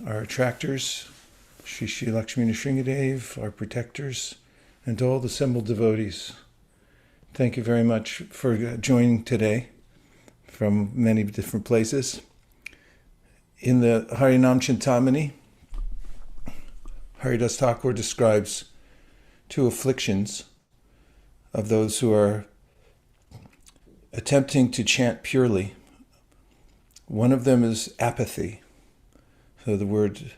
our attractors, Shri Shri Lakshmi Nrsingadev, our protectors, and to all the assembled devotees. Thank you very much for joining today from many different places. In the Harinam Chintamani, Haridas Thakur describes two afflictions of those who are attempting to chant purely. One of them is apathy. So the word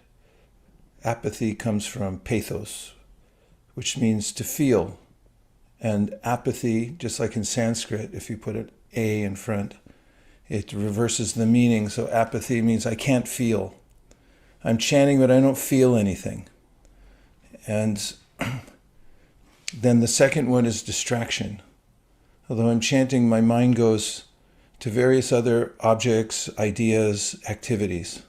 apathy comes from pathos, which means to feel. And apathy, just like in Sanskrit, if you put an A in front, it reverses the meaning. So apathy means I can't feel. I'm chanting, but I don't feel anything. And then the second one is distraction. Although I'm chanting, my mind goes to various other objects, ideas, activities.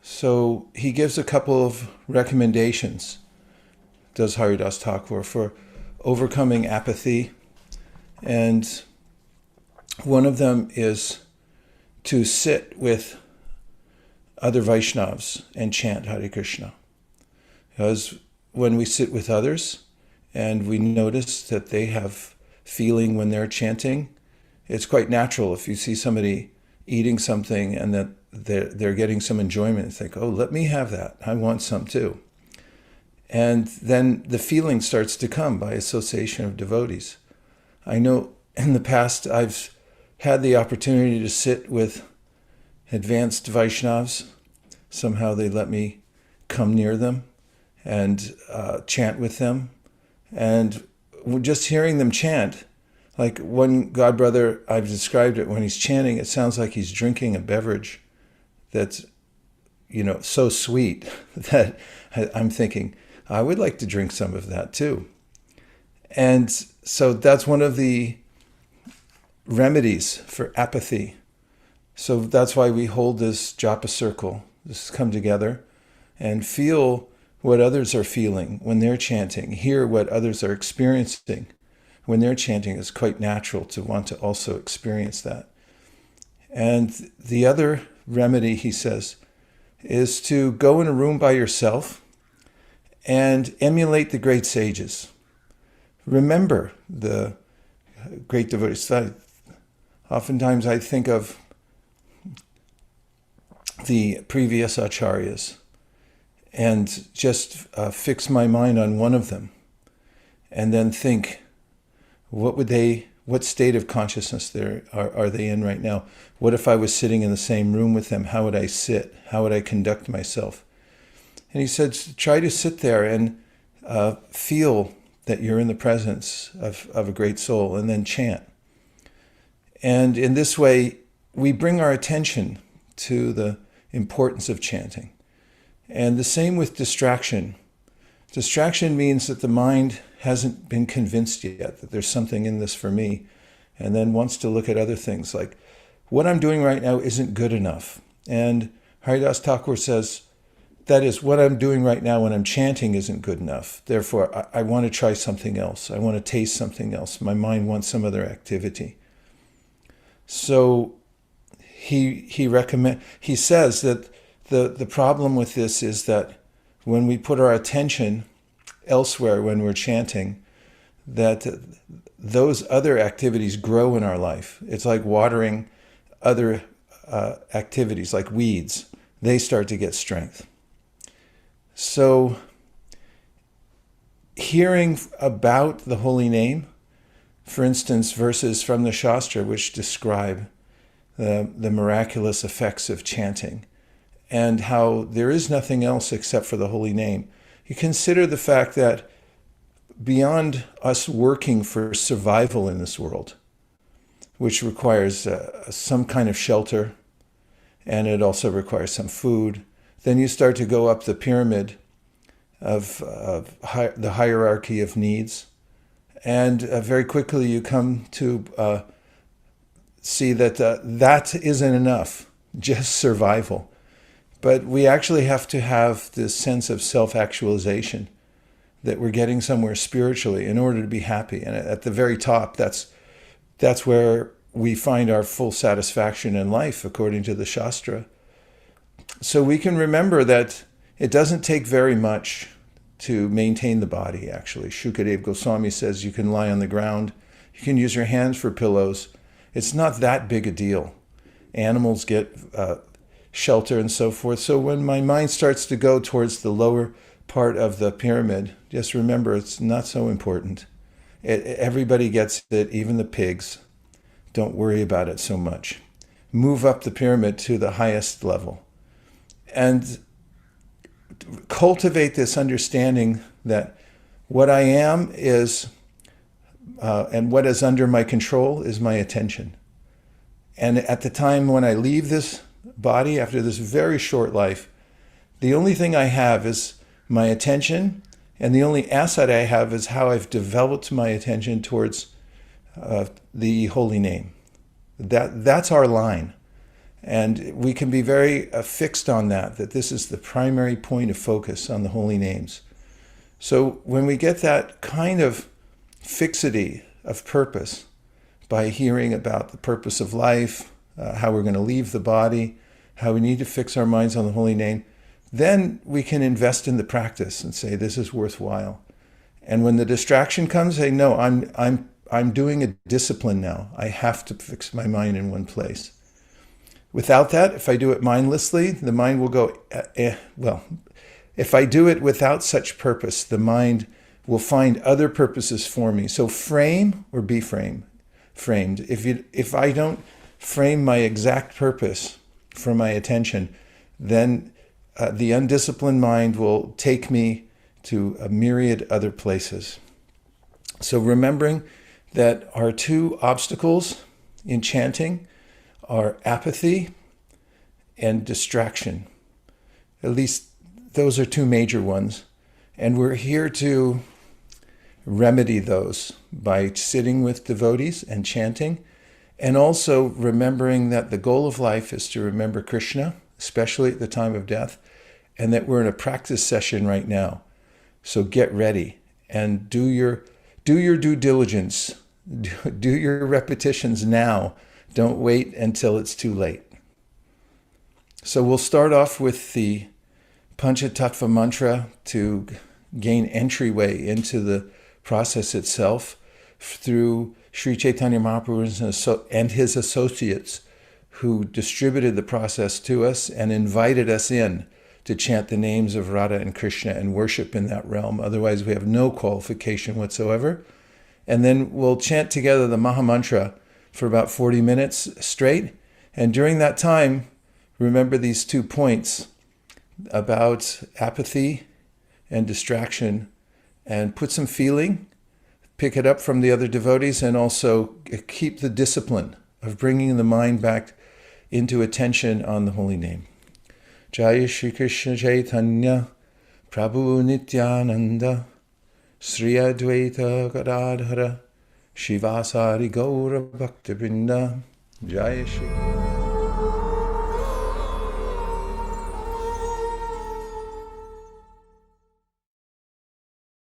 So he gives a couple of recommendations, does Haridas Thakur, for overcoming apathy. And one of them is to sit with other Vaishnavas and chant Hare Krishna. Because when we sit with others and we notice that they have feeling when they're chanting, it's quite natural if you see somebody eating something and that they're getting some enjoyment and think, oh, let me have that. I want some too. And then the feeling starts to come by association of devotees. I know in the past I've had the opportunity to sit with advanced Vaishnavas. Somehow they let me come near them and chant with them. And just hearing them chant, like one godbrother, I've described it, when he's chanting, it sounds like he's drinking a beverage that's, so sweet that I'm thinking, I would like to drink some of that too. And so that's one of the remedies for apathy. So that's why we hold this japa circle, just come together and feel what others are feeling when they're chanting, hear what others are experiencing when they're chanting. Is quite natural to want to also experience that. And the other remedy, he says, is to go in a room by yourself and emulate the great sages. Remember the great devotees. Oftentimes I think of the previous acharyas and just fix my mind on one of them and then think, what state of consciousness are they in right now? What if I was sitting in the same room with them? How would I sit? How would I conduct myself? And he said, try to sit there and feel that you're in the presence of a great soul, and then chant. And in this way, we bring our attention to the importance of chanting. And the same with distraction. Distraction means that the mind hasn't been convinced yet that there's something in this for me, and then wants to look at other things like, what I'm doing right now isn't good enough. And Haridas Thakur says, that is, what I'm doing right now when I'm chanting isn't good enough. Therefore, I want to try something else. I want to taste something else. My mind wants some other activity. So he says that the problem with this is that when we put our attention elsewhere when we're chanting, that those other activities grow in our life. It's like watering other activities, like weeds. They start to get strength. So hearing about the holy name, for instance, verses from the Shastra which describe the miraculous effects of chanting and how there is nothing else except for the holy name. You consider the fact that beyond us working for survival in this world, which requires some kind of shelter, and it also requires some food, then you start to go up the pyramid of the hierarchy of needs, and very quickly you come to see that that isn't enough, just survival. But we actually have to have this sense of self-actualization, that we're getting somewhere spiritually in order to be happy. And at the very top, that's where we find our full satisfaction in life, according to the Shastra. So we can remember that it doesn't take very much to maintain the body, actually. Shukadeva Goswami says you can lie on the ground, you can use your hands for pillows. It's not that big a deal. Animals get shelter and so forth. So when my mind starts to go towards the lower part of the pyramid, just remember it's not so important. Everybody gets it, even the pigs. Don't worry about it so much. Move up the pyramid to the highest level. And cultivate this understanding that what I am is, and what is under my control is my attention. And at the time when I leave this body, after this very short life, the only thing I have is my attention, and the only asset I have is how I've developed my attention towards the holy name. That's our line. And we can be very fixed on that this is the primary point of focus on the holy names. So when we get that kind of fixity of purpose by hearing about the purpose of life, how we're going to leave the body, how we need to fix our minds on the holy name, then we can invest in the practice and say, this is worthwhile. And when the distraction comes, say, no, I'm doing a discipline now. I have to fix my mind in one place. Without that, if I do it mindlessly, the mind will go, well, if I do it without such purpose, the mind will find other purposes for me. So frame or be framed. If I don't frame my exact purpose for my attention, then the undisciplined mind will take me to a myriad other places. So remembering that our two obstacles in chanting are apathy and distraction. At least those are two major ones. And we're here to remedy those by sitting with devotees and chanting, and also remembering that the goal of life is to remember Krishna, especially at the time of death, and that we're in a practice session right now. So get ready and do your due diligence. Do your repetitions now. Don't wait until it's too late. So we'll start off with the Panchatattva mantra to gain entryway into the process itself through Sri Chaitanya Mahaprabhu and his associates who distributed the process to us and invited us in to chant the names of Radha and Krishna and worship in that realm. Otherwise, we have no qualification whatsoever. And then we'll chant together the Maha Mantra for about 40 minutes straight. And during that time, remember these 2 points about apathy and distraction, and put some feeling, pick it up from the other devotees, and also keep the discipline of bringing the mind back into attention on the holy name. Jaya Shri Krishna Chaitanya Prabhu Nityananda Sri Advaita Gadadhara Shivasari Gaura Bhaktivinoda Jaya Shri